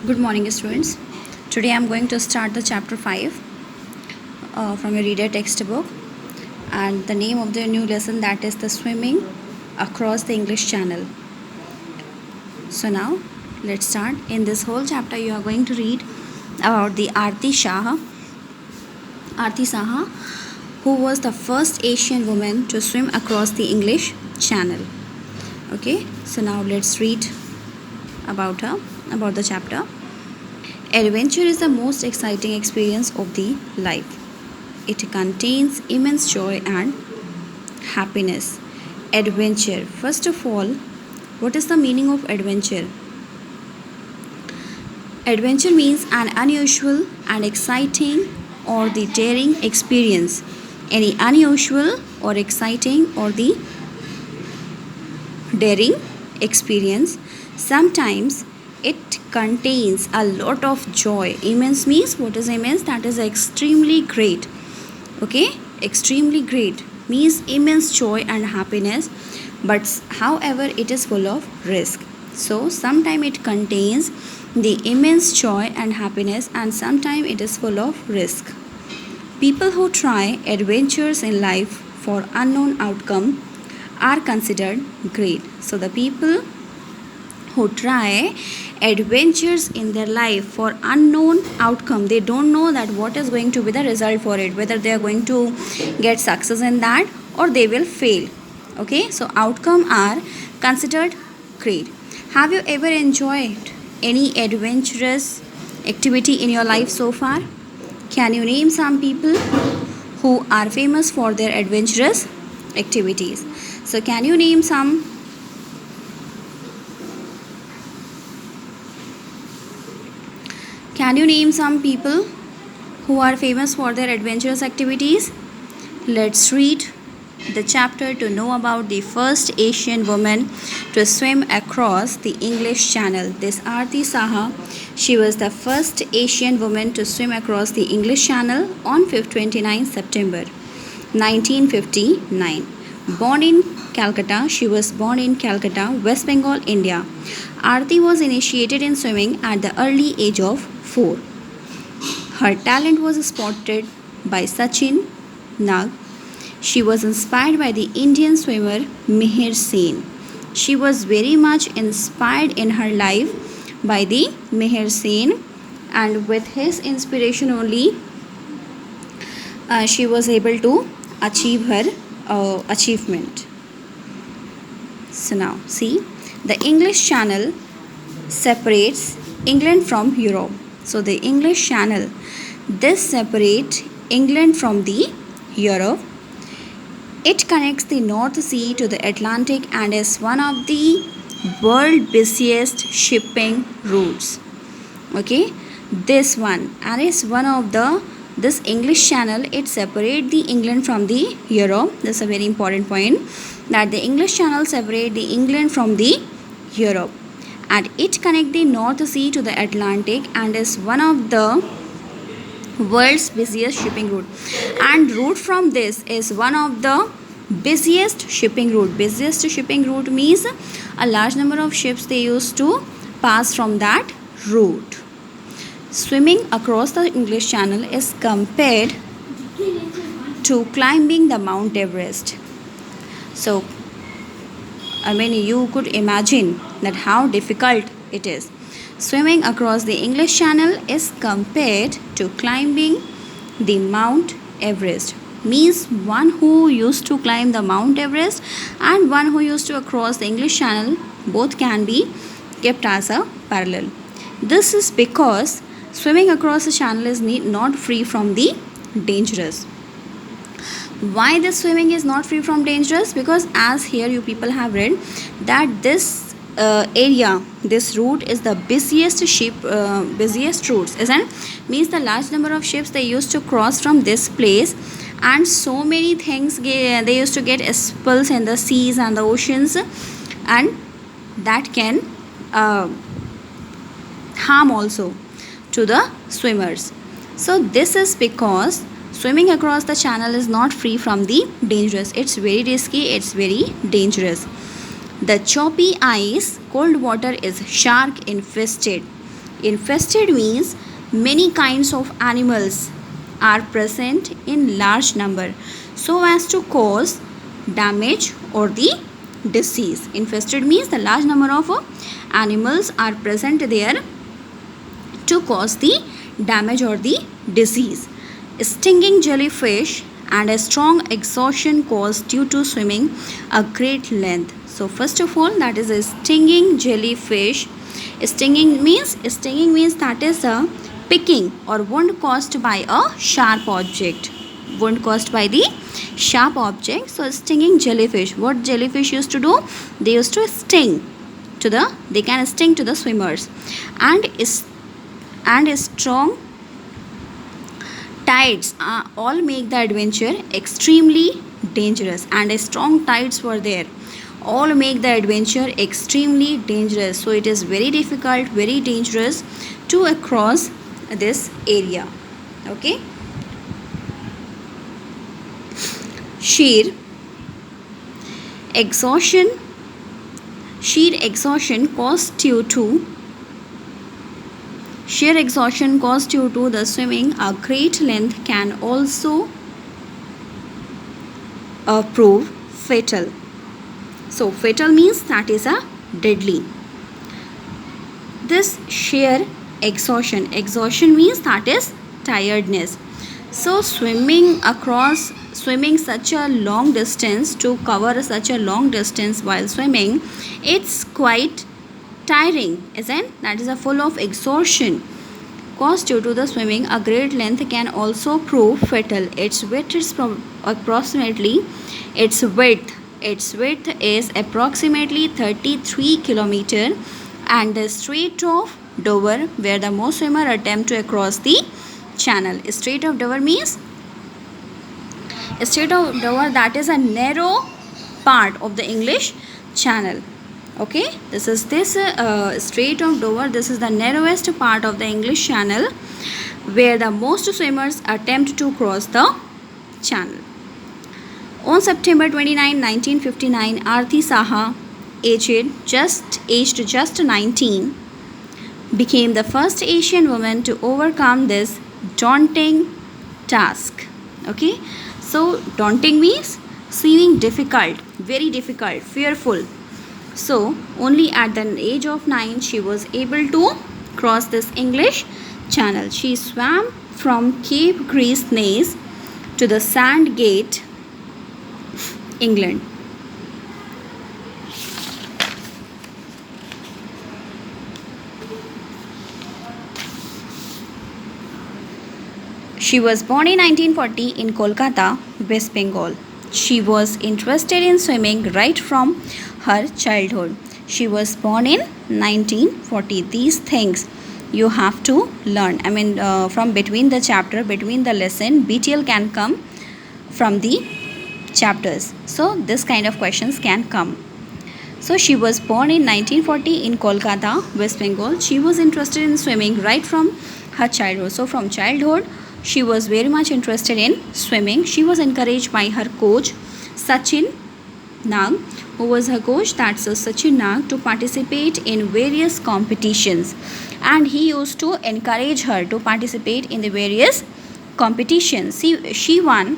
Good morning, students. Today I am going to start the chapter 5 from your reader textbook, and the name of the new lesson, that is the swimming across the English Channel. So now let's start. In this whole chapter you are going to read about the Aarti Saha, who was the first Asian woman to swim across the English Channel. Okay, so now let's read about her, about the chapter. Adventure is the most exciting experience of the life. It contains immense joy and happiness. Adventure. First of all, what is the meaning of adventure? Adventure means an unusual and exciting or the daring experience. Any unusual or exciting or the daring experience. Sometimes it contains a lot of joy. Immense means, what is immense? That is extremely great. Okay, extremely great means immense joy and happiness, but however it is full of risk. So sometimes it contains the immense joy and happiness, and sometimes it is full of risk. People who try adventures in life for unknown outcome are considered great. So the people who try adventures in their life for unknown outcome, they don't know that what is going to be the result for it, whether they are going to get success in that or they will fail. Okay, so outcome are considered great. Have you ever enjoyed any adventurous activity in your life so far? Can you name some people who are famous for their adventurous activities? So can you name some? Can you name some people who are famous for their adventurous activities? Let's read the chapter to know about the first Asian woman to swim across the English Channel. This Aarti Saha, she was the first Asian woman to swim across the English Channel on 29 September 1959. Born in Calcutta, she was born in Calcutta, West Bengal, India. Aarti was initiated in swimming at the early age of 4. Her talent was spotted by Sachin Nag. She was inspired by the Indian swimmer Mihir Sen. She was very much inspired in her life by the Mihir Sen, and with his inspiration only she was able to achieve her achievement. So now see, the English Channel separates England from Europe. So the English Channel, this separates England from the Europe. It connects the North Sea to the Atlantic and is one of the world busiest shipping routes. Okay, this one, and is one of the, this English Channel, it separates the England from the Europe. This is a very important point, that the English Channel separates the England from the Europe, and it connects the North Sea to the Atlantic and is one of the world's busiest shipping route. And route from this is one of the busiest shipping route. Busiest shipping route means a large number of ships they used to pass from that route. Swimming across the English Channel is compared to climbing the Mount Everest. So I mean, you could imagine that how difficult it is. Swimming across the English Channel is compared to climbing the Mount Everest. Means one who used to climb the Mount Everest and one who used to cross the English Channel, both can be kept as a parallel. This is because swimming across the channel is not free from the dangerous. Why this swimming is not free from dangerous? Because as here you people have read that this area, this route is the busiest busiest routes, isn't? Means the large number of ships they used to cross from this place, and so many things they used to get expelled in the seas and the oceans, and that can harm also to the swimmers. So this is because swimming across the channel is not free from the dangerous. It's very risky, it's very dangerous. The choppy ice, cold water is shark infested. Infested means many kinds of animals are present in large number so as to cause damage or the disease. Infested means the large number of animals are present there to cause the damage or the disease. Stinging jellyfish and a strong exhaustion caused due to swimming a great length. So first of all, that is a stinging jellyfish. Stinging means that is a picking or wound caused by a sharp object. Wound caused by the sharp object. So stinging jellyfish. What jellyfish used to do? They used to sting to the. They can sting to the swimmers, and strong tides all make the adventure extremely dangerous. And strong tides were there. All make the adventure extremely dangerous. So it is very difficult, very dangerous to cross this area. Okay. Sheer exhaustion caused due to the swimming a great length can also prove fatal. So fatal means that is a deadly. This sheer exhaustion means that is tiredness. So swimming such a long distance, to cover such a long distance while swimming, it's quite tiring, isn't? That is a full of exhaustion caused due to the swimming a great length can also prove fatal. Its width is approximately 33 kilometer, and the Strait of Dover, where the most swimmer attempt to cross the channel. Strait of Dover means that is a narrow part of the English Channel. Okay, this Strait of Dover. This is the narrowest part of the English Channel where the most swimmers attempt to cross the channel. On September 29, 1959, Aarti Saha, aged just 19, became the first Asian woman to overcome this daunting task. Okay, so daunting means seeming difficult, very difficult, fearful. So only at the age of 9 she was able to cross this English Channel. She swam from Cape Grisnez to the Sandgate, England. She was born in 1940 in Kolkata, West Bengal. She was interested in swimming right from her childhood. She was born in 1940. These things you have to learn. From between the chapter, between the lesson, BTL can come from the chapters. So this kind of questions can come. So she was born in 1940 in Kolkata, West Bengal. She was interested in swimming right from her childhood. So from childhood, she was very much interested in swimming. She was encouraged by her coach, Sachin Nag. Who was her coach? That's Sachin Nag, to participate in various competitions. And he used to encourage her to participate in the various competitions. She won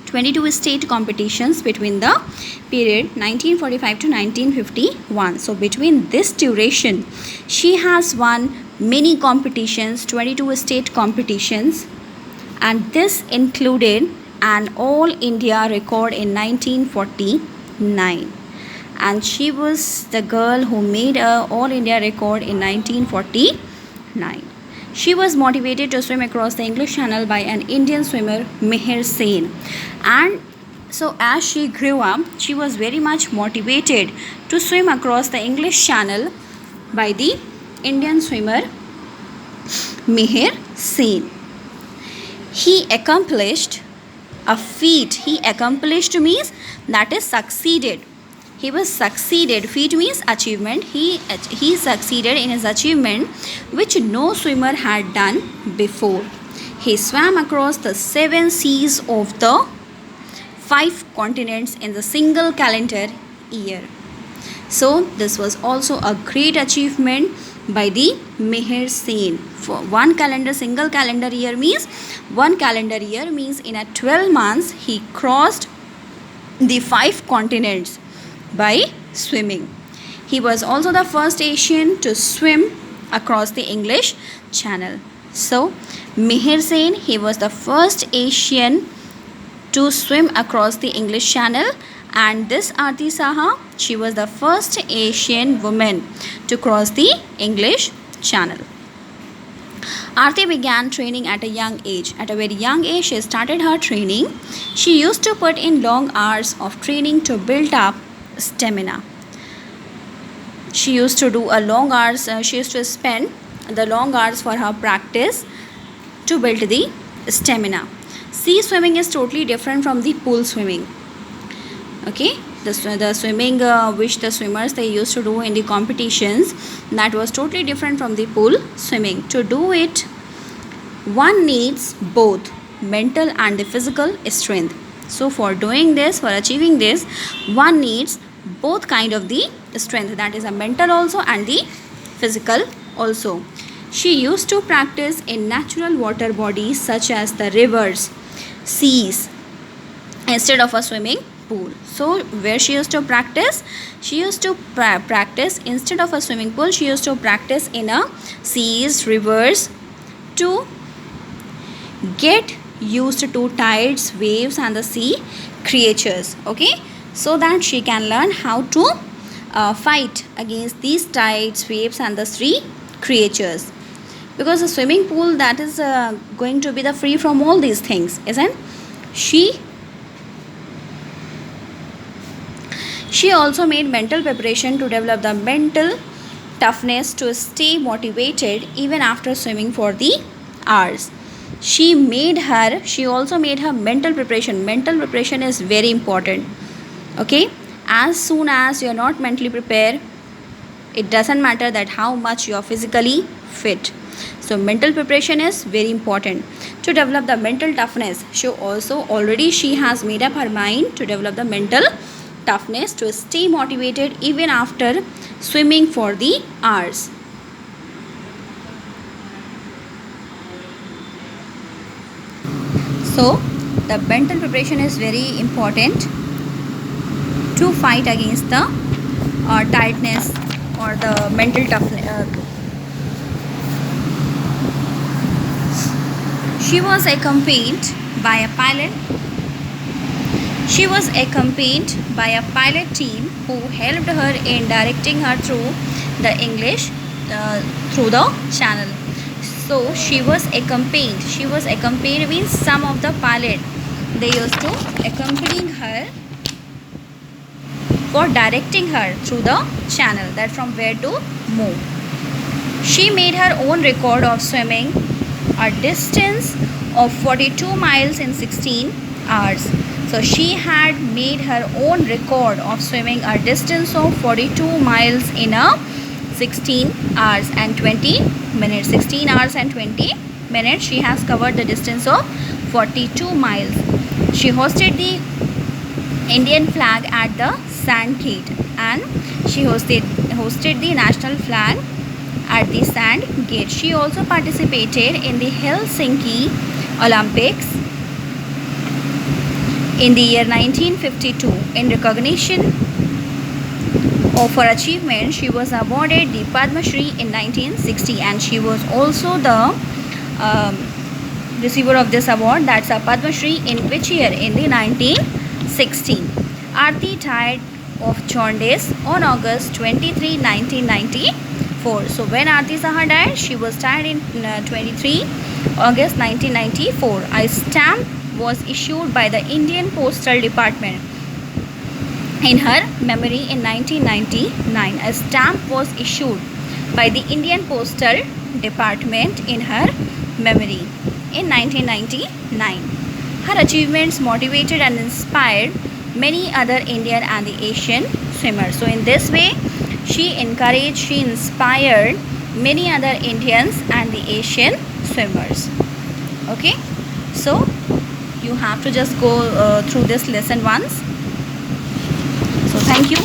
22 state competitions between the period 1945 to 1951. So between this duration, she has won many competitions, 22 state competitions, and this included an All India record in 1949. And she was the girl who made a All India record in 1949. She was motivated to swim across the English Channel by an Indian swimmer, Mihir Sen. And so as she grew up, she was very much motivated to swim across the English Channel by the Indian swimmer Mihir Sen. He accomplished a feat. He accomplished means that is succeeded. He was succeeded. Feat means achievement. He succeeded in his achievement which no swimmer had done before. He swam across the 7 seas of the 5 continents in the single calendar year. So this was also a great achievement by the Mihir Sen. For one calendar, single calendar year means, one calendar year means in a 12 months he crossed the 5 continents by swimming. He was also the first Asian to swim across the English Channel. So Mihir Sen, he was the first Asian to swim across the English Channel, and this Aarti Saha, she was the first Asian woman to cross the English Channel. Aarti began training at a young age. At a very young age, she started her training. She used to put in long hours of training to build up stamina. She used to do a long hours, she used to spend the long hours for her practice to build the stamina. Sea swimming is totally different from the pool swimming. Okay, the swimming which the swimmers they used to do in the competitions, that was totally different from the pool swimming. To do it, one needs both mental and the physical strength. So for doing this, for achieving this, one needs both kind of the strength, that is a mental also and the physical also. She used to practice in natural water bodies such as the rivers, seas, instead of a swimming pool. So where she used to practice? She used to practice instead of a swimming pool, she used to practice in a seas, rivers, to get used to tides, waves and the sea creatures. Okay, so that she can learn how to fight against these tides, waves and the sea creatures. Because a swimming pool, that is going to be the free from all these things, isn't she? She also made mental preparation to develop the mental toughness to stay motivated even after swimming for the hours. She also made her mental preparation. Mental preparation is very important. Okay, as soon as you are not mentally prepared, it doesn't matter that how much you are physically fit. So mental preparation is very important to develop the mental toughness. She has made up her mind to develop the mental toughness to stay motivated even after swimming for the hours. So the mental preparation is very important to fight against the tiredness or the mental toughness. She was accompanied by a pilot. She was accompanied by a pilot team who helped her in directing her through the English through the channel. So she was accompanied. She was accompanied means some of the pilot, they used to accompany her for directing her through the channel, that from where to move. She made her own record of swimming a distance of 42 miles in 16 hours. So she had made her own record of swimming a distance of 42 miles in a 16 hours and 20 minutes. 16 hours and 20 minutes she has covered the distance of 42 miles. She hosted the Indian flag at the Sand Gate, and she hosted the national flag at the Sand Gate. She also participated in the Helsinki Olympics in the year 1952. In recognition of her achievement, she was awarded the Padma Shri in 1960, and she was also the receiver of this award, that's a Padma Shri, in which year? In the 1916. Aarti died of jaundice on August 23, 1994. So when Aarti Saha died, she was died in 23 August 1994. A stamp was issued by the Indian Postal Department in her memory in 1999. A stamp was issued by the Indian Postal Department in her memory in 1999. Her achievements motivated and inspired many other Indian and the Asian swimmers. So in this way, she inspired many other Indians and the Asian swimmers. Okay, so you have to just go through this lesson once. So thank you.